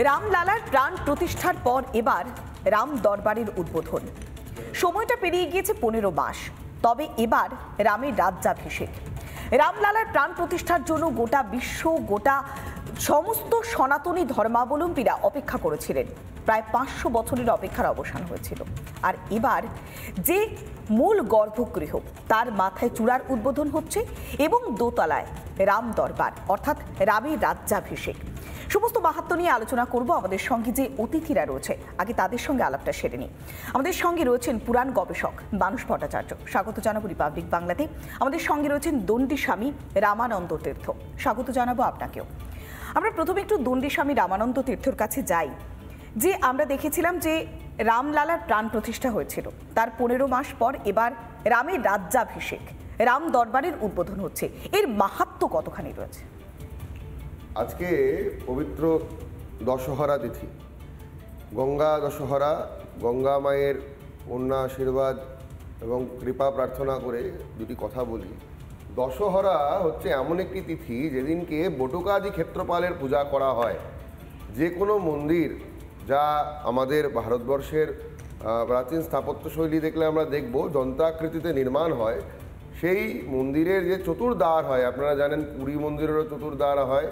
রামলালার প্রাণ প্রতিষ্ঠার পর এবার রাম দরবারের উদ্বোধন। সময়টা পেরিয়ে গিয়েছে 15 মাস, তবে এবার রামের রাজ্যাভিষেক। রামলালার প্রাণ প্রতিষ্ঠার জন্য গোটা বিশ্ব, গোটা সমস্ত সনাতনী ধর্মাবলম্বীরা অপেক্ষা করেছিলেন। প্রায় 500 বছরের অপেক্ষার অবসান হয়েছিল। আর এবার যে মূল গর্ভগৃহ তার মাথায় চূড়ার উদ্বোধন হচ্ছে এবং দোতলায় রাম দরবার অর্থাৎ রামের রাজ্যাভিষেক। সমস্ত মাহাত্ম্য নিয়ে আলোচনা করব। আমাদের সঙ্গে যে অতিথিরা রয়েছে, আগে তাদের সঙ্গে আলাপটা সেরে নিই। আমাদের সঙ্গে রয়েছেন পুরাণ গবেষক মানস ভট্টাচার্য, স্বাগত জানাবো রিপাবলিক বাংলাতে। আমাদের সঙ্গে রয়েছেন দণ্ডী স্বামী রামানন্দ তীর্থ, স্বাগত জানাবো আপনাকেও। আমরা প্রথমে একটু দণ্ডী স্বামী রামানন্দ তীর্থর কাছে যাই। যে আমরা দেখেছিলাম যে রামলালার প্রাণ প্রতিষ্ঠা হয়েছিল, তার 15 মাস পর এবার রামের রাজ্যাভিষেক, রাম দরবারের উদ্বোধন হচ্ছে। এর মাহাত্ম্য কতখানি রয়েছে? আজকে পবিত্র দশহরা তিথি, গঙ্গা দশহরা। গঙ্গা মায়ের কন্যা আশীর্বাদ এবং কৃপা প্রার্থনা করে দুটি কথা বলি। দশহরা হচ্ছে এমন একটি তিথি যেদিনকে বটুকাদি ক্ষেত্রপালের পূজা করা হয়। যে কোনো মন্দির যা আমাদের ভারতবর্ষের প্রাচীন স্থাপত্যশৈলী দেখলে আমরা দেখব যন্ত্রাকৃতিতে নির্মাণ হয়, সেই মন্দিরের যে চতুর্দ্বার হয়, আপনারা জানেন পুরী মন্দিরেরও চতুর্দ্বার হয়,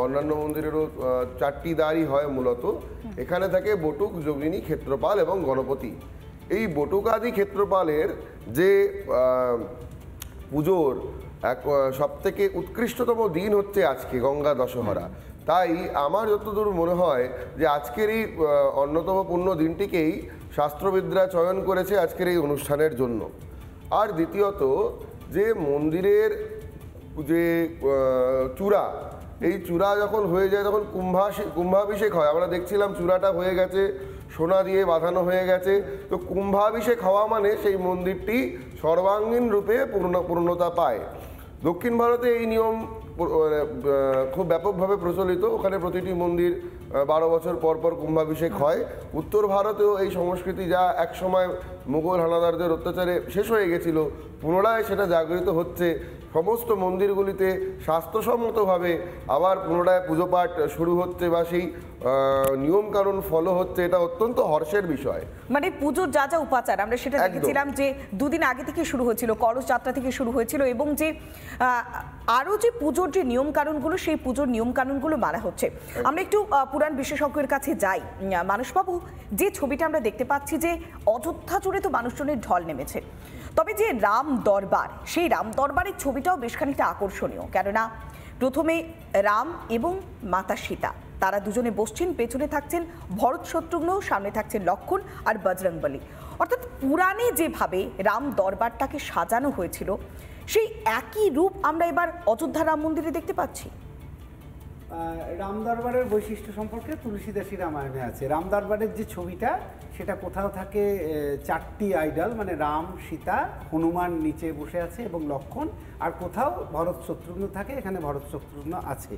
অন্যান্য মন্দিরেরও 4টি দ্বারই হয় মূলত। এখানে থাকে বটুক, যোগিনী, ক্ষেত্রপাল এবং গণপতি। এই বটুকাদি ক্ষেত্রপালের যে পুজোর এক সবথেকে উৎকৃষ্টতম দিন হচ্ছে আজকে গঙ্গা দশহরা। তাই আমার যতদূর মনে হয় যে আজকের এই অন্যতম পূর্ণ দিনটিকেই শাস্ত্রবিদরা চয়ন করেছে আজকের এই অনুষ্ঠানের জন্য। আর দ্বিতীয়ত যে মন্দিরের যে চূড়া, এই চূড়া যখন হয়ে যায় তখন কুম্ভাভিষেক হয়। আমরা দেখছিলাম চূড়াটা হয়ে গেছে, সোনা দিয়ে বাঁধানো হয়ে গেছে। তো কুম্ভাভিষেক হওয়া মানে সেই মন্দিরটি সর্বাঙ্গীন রূপে পূর্ণতা পায়। দক্ষিণ ভারতে এই নিয়ম খুব ব্যাপকভাবে প্রচলিত। ওখানে প্রতিটি মন্দির 12 বছর পর পর কুম্ভাভিষেক হয়। উত্তর ভারতেও এই সংস্কৃতি, যা একসময় মুঘল হানাদারদের অত্যাচারে শেষ হয়ে গেছিল, পুনরায় সেটা জাগরিত হচ্ছে। সমস্ত মন্দিরগুলিতে স্বাস্থ্যসম্মতভাবে আবার পুনরায় পুজো পাঠ শুরু হচ্ছে বা সেই নিয়মকানুন ফলো হচ্ছে। এটা অত্যন্ত হর্ষের বিষয়। মানে পুজোর যা যা উপাচার আমরা সেটা দেখেছিলাম যে দুদিন আগে থেকে শুরু হয়েছিল, কলস যাত্রা থেকে শুরু হয়েছিল, এবং যে আরও যে পুজোর যে নিয়মকানুনগুলো, সেই পুজোর নিয়মকানুনগুলো মানা হচ্ছে। আমরা একটু পুরাণ বিশেষজ্ঞের কাছে যাই। মানসবাবু, যে ছবিটা আমরা দেখতে পাচ্ছি যে অযোধ্যা জুড়ে তো মানুষজনের ঢল নেমেছে, তবে যে রাম দরবার, সেই রাম দরবারের ছবিটাও বেশ খানিকটা আকর্ষণীয়। কেননা প্রথমে রাম এবং মাতা সীতা, তারা দুজনে বসছেন, পেছনে থাকছেন ভরত শত্রুঘ্ন, সামনে থাকছেন লক্ষণ আর বজরংবলী। অর্থাৎ পুরাণে যেভাবে রাম দরবারটাকে সাজানো হয়েছিল, সেই একই রূপ আমরা এবার অযোধ্যা রাম মন্দিরে দেখতে পাচ্ছি। রাম দরবারের বৈশিষ্ট্য সম্পর্কে তুলসীদাসী রামায়ণে আছে। রাম দরবারের যে ছবিটা, সেটা কোথাও থাকে 4টি আইডল, মানে রাম, সীতা, হনুমান নিচে বসে আছে এবং লক্ষণ, আর কোথাও ভরত শত্রুঘ্ন থাকে, এখানে ভরত শত্রুঘ্ন আছে।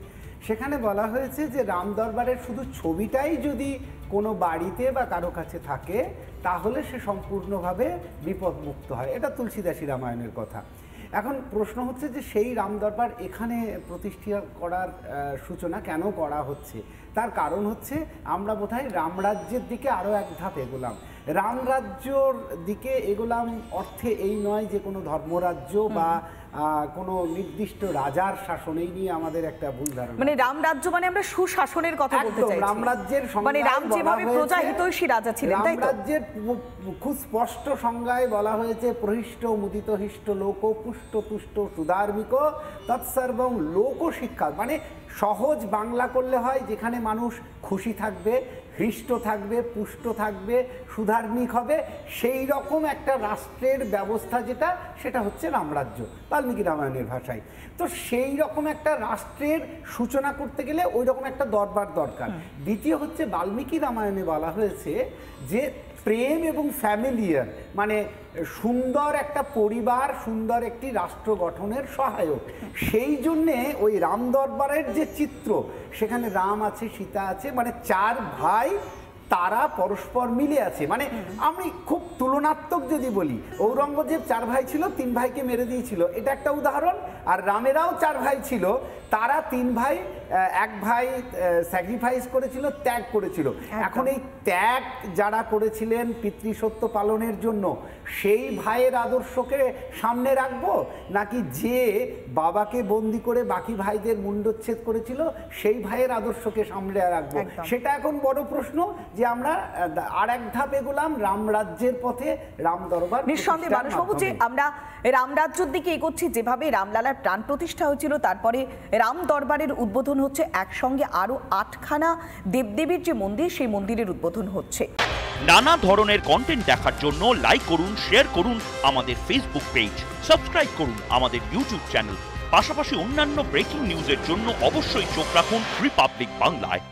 সেখানে বলা হয়েছে যে রাম দরবারের শুধু ছবিটাই যদি কোনো বাড়িতে বা কারো কাছে থাকে, তাহলে সে সম্পূর্ণভাবে বিপদমুক্ত হয়। এটা তুলসীদাসী রামায়ণের কথা। এখন প্রশ্ন হচ্ছে যে সেই রাম দরবার এখানে প্রতিষ্ঠা করার সূচনা কেন করা হচ্ছে? তার কারণ হচ্ছে আমরা বোধহয় রামরাজ্যের দিকে আরও এক ধাপ এগোলাম। রামরাজ্যর দিকে এগোলাম অর্থে এই নয় যে কোনো ধর্মরাজ্য বা কোনো নির্দিষ্ট রাজার শাসনেই নিয়ে আমাদের একটা ভুল ধারণা। মানে রামরাজ্য মানে আমরা সুশাসনের কথা বলতে চাইছি। রামরাজ্যের মানে রাম যেভাবে প্রজাহিতৈষী রাজা ছিলেন, তাই তো? রামরাজ্যের খুব স্পষ্ট সংজ্ঞায় বলা হয়েছে, প্রহিষ্ট মুদিত হিষ্ট লোক পুষ্ট তুষ্ট সুধার্মিক তৎসর্বং লোক শিক্ষা। মানে সহজ বাংলা করলে হয় যেখানে মানুষ খুশি থাকবে, হৃষ্ট থাকবে, পুষ্ট থাকবে, সুধার্মিক হবে, সেই রকম একটা রাষ্ট্রের ব্যবস্থা যেটা, সেটা হচ্ছে রামরাজ্য বাল্মীকি রামায়ণের ভাষায়। তো সেই রকম একটা রাষ্ট্রের সূচনা করতে গেলে ওই রকম একটা দরবার দরকার। দ্বিতীয় হচ্ছে বাল্মীকি রামায়ণে বলা হয়েছে যে প্রেম এবং ফ্যামিলিয়ার, মানে সুন্দর একটা পরিবার, সুন্দর একটি রাষ্ট্র গঠনের সহায়ক। সেই জন্যে ওই রাম দরবারের যে চিত্র, সেখানে রাম আছে, সীতা আছে, মানে 4 ভাই, তারা পরস্পর মিলে আছে। মানে আমি খুব তুলনাত্মক যদি বলি, ঔরঙ্গজেব 4 ভাই ছিল, 3 ভাইকে মেরে দিয়েছিল, এটা একটা উদাহরণ। আর রামেরাও 4 ভাই ছিল, তারা 3 ভাই এক ভাই স্যাক্রিফাইস করেছিল, ত্যাগ করেছিল। এখন এই ত্যাগ যারা করেছিলেন পিতৃসত্য পালনের জন্য, সেই ভাইয়ের আদর্শকে সামনে রাখবো, নাকি যে বাবাকে বন্দি করে বাকি ভাইদের মুণ্ডচ্ছেদ করেছিল সেই ভাইয়ের আদর্শকে সামনে রাখবো? সেটা এখন বড় প্রশ্ন, যে আমরা আর এক ধাপ এগোলাম রামরাজ্যের পথে, রাম দরবার। নিঃসন্দেহে মানুষবাবু, যে আমরা রামরাজ্যের দিকে এগোচ্ছি, যেভাবে রামলালার প্রাণ প্রতিষ্ঠা হয়েছিল, তারপরে রাম দরবারের উদ্বোধন হচ্ছে, একসঙ্গে আরো 8খানা দেবদেবীর যে মন্দির, সেই মন্দিরের উদ্বোধন হচ্ছে। নানা ধরনের কন্টেন্ট দেখার জন্য লাইক করুন, শেয়ার করুন আমাদের ফেসবুক পেজ, সাবস্ক্রাইব করুন আমাদের ইউটিউব চ্যানেল। পাশাপাশি অন্যান্য ব্রেকিং নিউজের জন্য অবশ্যই চোখ রাখুন রিপাবলিক বাংলায়।